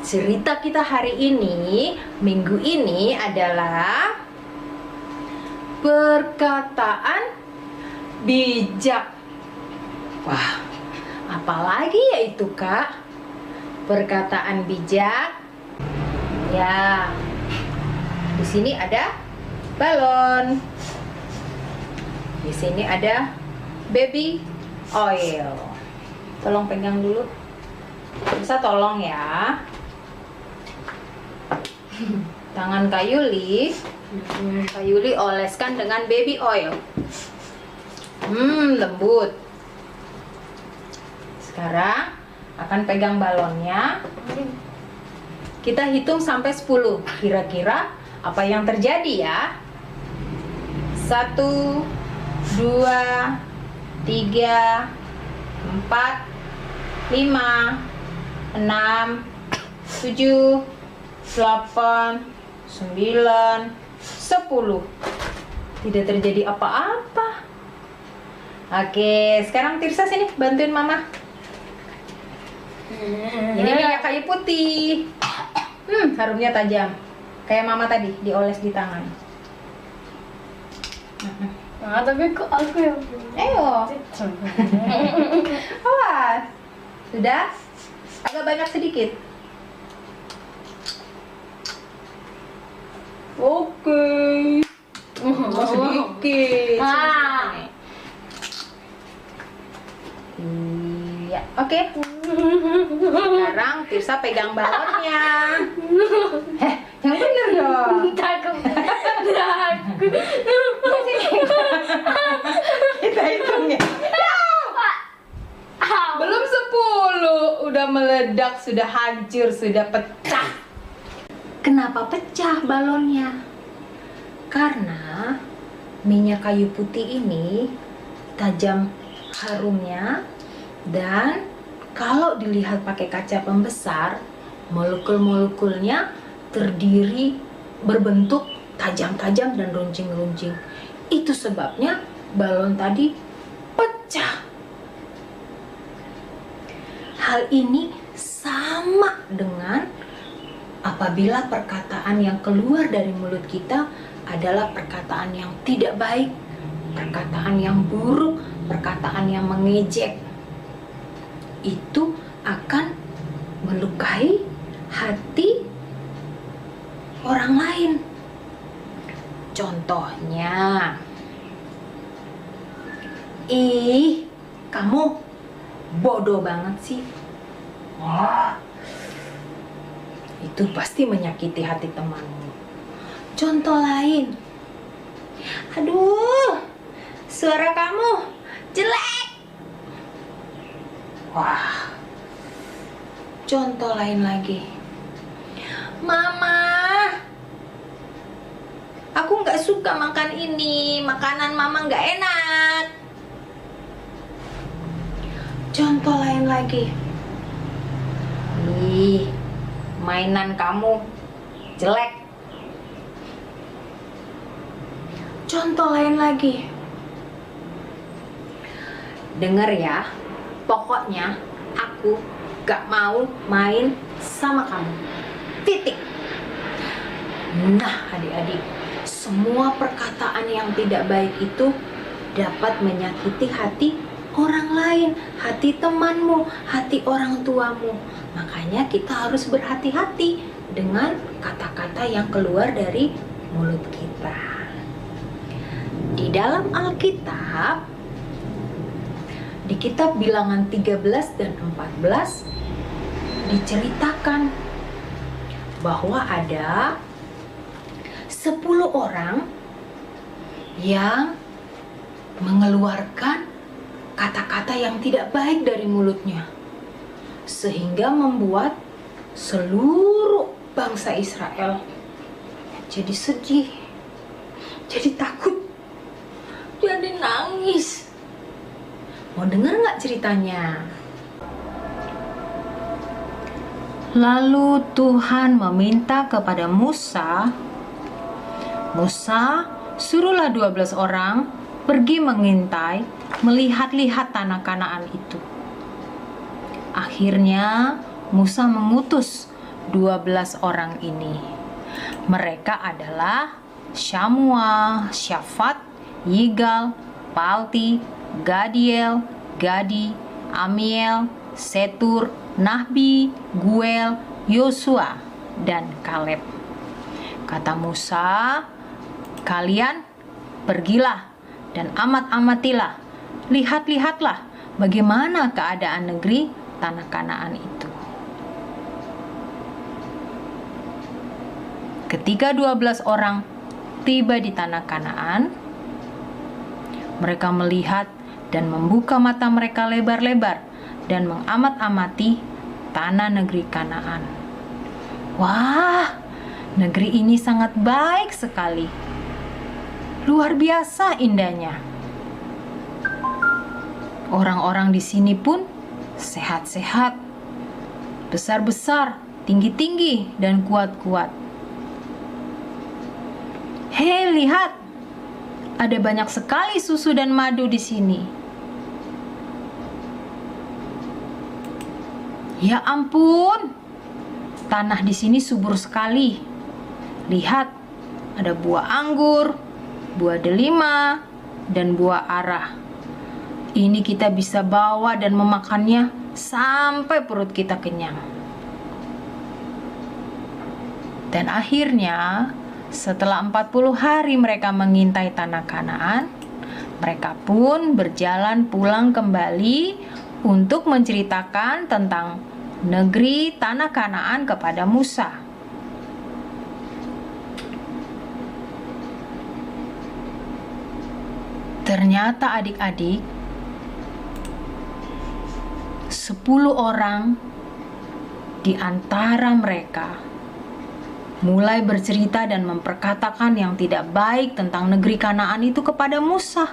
cerita kita hari ini, minggu ini adalah perkataan bijak. Wah, apalagi ya itu, Kak? Perkataan bijak. Ya, di sini ada balon. Di sini ada baby oil. Tolong pegang dulu. Bisa tolong ya. Tangan Kak Yuli oleskan dengan baby oil. Lembut. Sekarang akan pegang balonnya. Kita hitung sampai 10. Kira-kira apa yang terjadi ya? 1, 2, 3, 4, 5, 6, 7, 8, 9, 10. Tidak terjadi apa-apa. Oke, sekarang Tirsa sini bantuin mama. Ini minyak kayu putih. Harumnya tajam. Kayak mama tadi, dioles di tangan. Tapi kok aku yang Ayo. Awas. Sudah? Agak banyak sedikit. Oke. Sedikit. Iya, oke. Sekarang Tirsa pegang balonnya. Yang bener dong. Kita hitung ya. Belum 10, udah meledak, sudah hancur, sudah pecah. Kenapa pecah balonnya? Karena minyak kayu putih ini tajam harumnya, dan kalau dilihat pakai kaca pembesar, molekul-molekulnya terdiri berbentuk tajam-tajam dan runcing-runcing. Itu sebabnya balon tadi pecah. Hal ini sama dengan apabila perkataan yang keluar dari mulut kita adalah perkataan yang tidak baik, perkataan yang buruk, perkataan yang mengejek. Itu akan melukai hati orang lain. Contohnya, ih, kamu bodoh banget sih. Wah, itu pasti menyakiti hati temanmu. Contoh lain, aduh, suara kamu jelek. Wah. Contoh lain lagi, Mama, aku nggak suka makan ini, makanan Mama nggak enak. Contoh lain lagi, ih, mainan kamu jelek. Contoh lain lagi, dengar ya, pokoknya aku gak mau main sama kamu. Titik. Nah, adik-adik, semua perkataan yang tidak baik itu dapat menyakiti hati orang lain, hati temanmu, hati orang tuamu. Makanya kita harus berhati-hati dengan kata-kata yang keluar dari mulut kita. Di dalam Alkitab, di kitab Bilangan 13 dan 14 diceritakan bahwa ada 10 orang yang mengeluarkan kata-kata yang tidak baik dari mulutnya, sehingga membuat seluruh bangsa Israel jadi sedih, jadi takut, jadi nangis. Mau dengar nggak ceritanya? Lalu Tuhan meminta kepada Musa, suruhlah 12 orang pergi mengintai, melihat-lihat tanah Kanaan itu. Akhirnya Musa mengutus 12 orang ini. Mereka adalah Syamua, Syafat, Yigal, Palti, Gadiel, Gadi, Amiel, Setur, Nahbi, Guel, Yosua, dan Kaleb. Kata Musa, "Kalian pergilah dan amat-amatilah, lihat-lihatlah bagaimana keadaan negeri tanah Kanaan itu." Ketika 12 orang tiba di tanah Kanaan, mereka melihat dan membuka mata mereka lebar-lebar dan mengamat-amati tanah negeri Kanaan. Wah, negeri ini sangat baik sekali. Luar biasa indahnya. Orang-orang di sini pun sehat-sehat, besar-besar, tinggi-tinggi, dan kuat-kuat. Hei, lihat, ada banyak sekali susu dan madu di sini. Ya ampun, tanah di sini subur sekali. Lihat, ada buah anggur, buah delima, dan buah arah. Ini kita bisa bawa dan memakannya sampai perut kita kenyang. Dan akhirnya, setelah 40 hari mereka mengintai tanah Kanaan, mereka pun berjalan pulang kembali untuk menceritakan tentang negeri tanah Kanaan kepada Musa. Ternyata adik-adik, 10 orang di antara mereka mulai bercerita dan memperkatakan yang tidak baik tentang negeri Kanaan itu kepada Musa.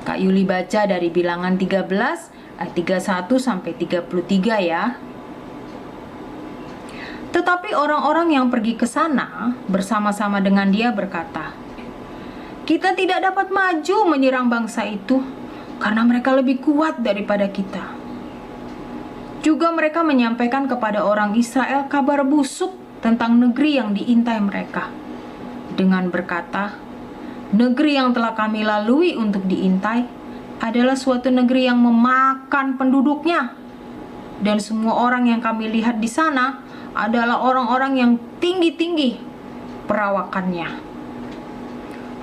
Kak Yuli baca dari Bilangan 13 ayat 31 sampai 33 ya. Tetapi orang-orang yang pergi ke sana bersama-sama dengan dia berkata, "Kita tidak dapat maju menyerang bangsa itu karena mereka lebih kuat daripada kita." Juga mereka menyampaikan kepada orang Israel kabar busuk tentang negeri yang diintai mereka, dengan berkata, "Negeri yang telah kami lalui untuk diintai adalah suatu negeri yang memakan penduduknya, dan semua orang yang kami lihat di sana adalah orang-orang yang tinggi-tinggi perawakannya.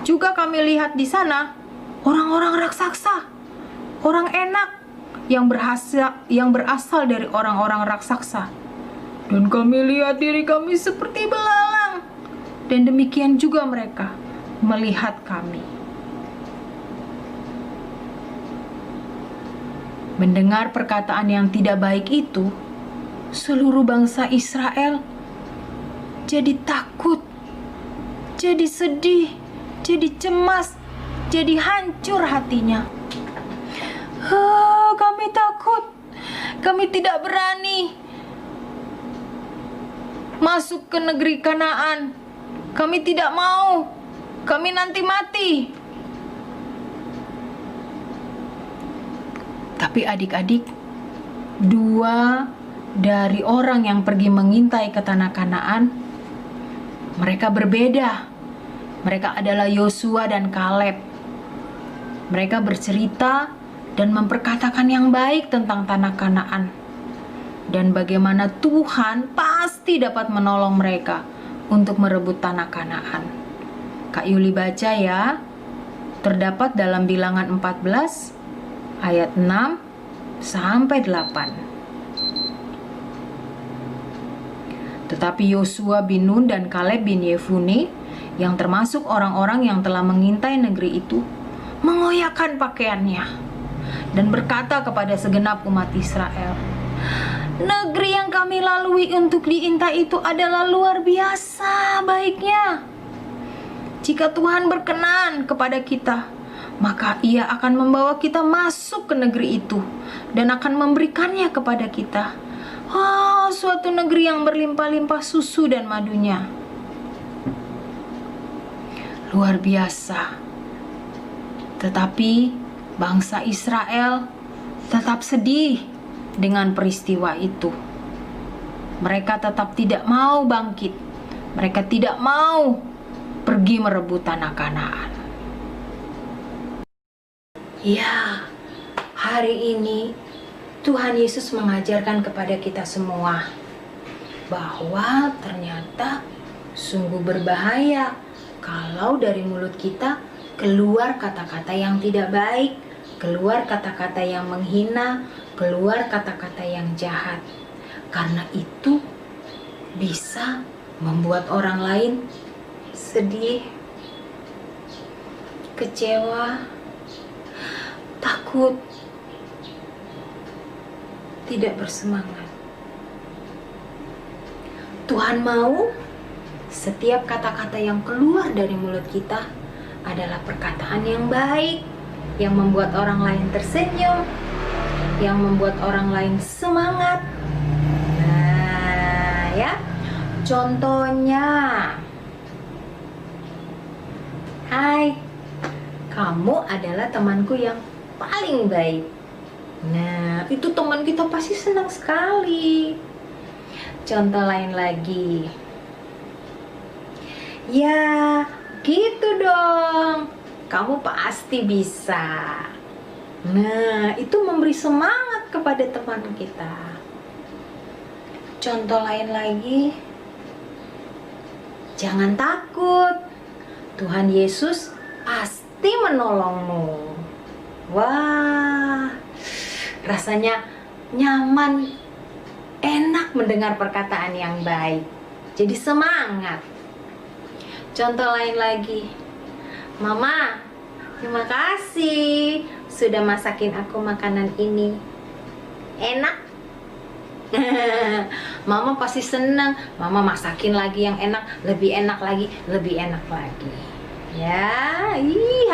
Juga kami lihat di sana orang-orang raksasa, orang enak yang berasal dari orang-orang raksasa. Dan kami lihat diri kami seperti belalang, dan demikian juga mereka melihat kami." Mendengar perkataan yang tidak baik itu, seluruh bangsa Israel jadi takut, jadi sedih, jadi cemas, jadi hancur hatinya. Kami takut, kami tidak berani masuk ke negeri Kanaan. Kami tidak mau. Kami nanti mati. Tapi adik-adik, 2 dari orang yang pergi mengintai ke tanah Kanaan, mereka berbeda. Mereka adalah Yosua dan Kaleb. Mereka bercerita dan memperkatakan yang baik tentang tanah Kanaan, dan bagaimana Tuhan pasti dapat menolong mereka untuk merebut tanah Kanaan. Kak Yuli baca ya, terdapat dalam Bilangan 14 ayat 6 sampai 8. Tetapi Yosua bin Nun dan Kaleb bin Yefune, yang termasuk orang-orang yang telah mengintai negeri itu, mengoyakkan pakaiannya dan berkata kepada segenap umat Israel, "Negeri yang kami lalui untuk diintai itu adalah luar biasa baiknya. Jika Tuhan berkenan kepada kita, maka Ia akan membawa kita masuk ke negeri itu dan akan memberikannya kepada kita. Suatu negeri yang berlimpah-limpah susu dan madunya." Luar biasa. Tetapi bangsa Israel tetap sedih dengan peristiwa itu. Mereka tetap tidak mau bangkit. Mereka tidak mau pergi merebut tanah Kanaan. Ya, hari ini Tuhan Yesus mengajarkan kepada kita semua bahwa ternyata sungguh berbahaya kalau dari mulut kita keluar kata-kata yang tidak baik, keluar kata-kata yang menghina, keluar kata-kata yang jahat. Karena itu bisa membuat orang lain sedih, kecewa, takut, tidak bersemangat. Tuhan mau setiap kata-kata yang keluar dari mulut kita adalah perkataan yang baik, yang membuat orang lain tersenyum, yang membuat orang lain semangat. Nah, ya, contohnya, hai, kamu adalah temanku yang paling baik. Nah, itu teman kita pasti senang sekali. Contoh lain lagi. Ya, gitu dong. Kamu pasti bisa. Nah, itu memberi semangat kepada teman kita. Contoh lain lagi. Jangan takut. Tuhan Yesus pasti menolongmu. Wah, rasanya nyaman, enak mendengar perkataan yang baik. Jadi semangat. Contoh lain lagi. Mama, terima kasih sudah masakin aku makanan ini. Enak? Mama pasti senang. Mama masakin lagi yang enak, lebih enak lagi, lebih enak lagi. Ya,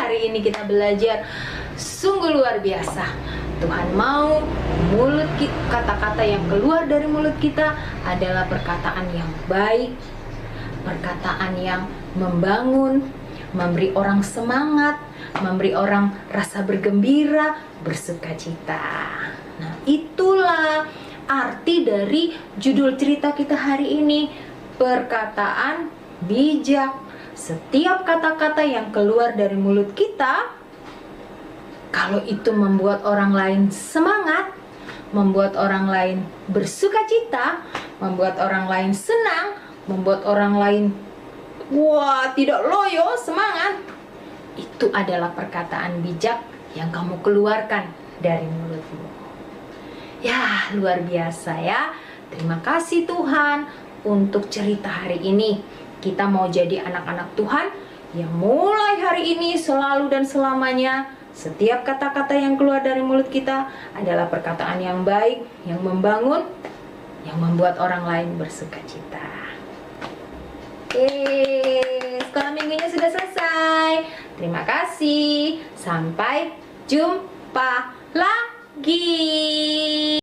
hari ini kita belajar sungguh luar biasa. Tuhan mau mulut kita, kata-kata yang keluar dari mulut kita adalah perkataan yang baik, perkataan yang membangun, memberi orang semangat, memberi orang rasa bergembira, bersukacita. Nah, itulah arti dari judul cerita kita hari ini, perkataan bijak. Setiap kata-kata yang keluar dari mulut kita, kalau itu membuat orang lain semangat, membuat orang lain bersukacita, membuat orang lain senang, membuat orang lain tidak loyo, semangat, itu adalah perkataan bijak yang kamu keluarkan dari mulutmu. Ya, luar biasa ya. Terima kasih Tuhan untuk cerita hari ini. Kita mau jadi anak-anak Tuhan yang mulai hari ini selalu dan selamanya setiap kata-kata yang keluar dari mulut kita adalah perkataan yang baik, yang membangun, yang membuat orang lain bersukacita. Sekolah minggunya sudah selesai. Terima kasih. Sampai jumpa lagi.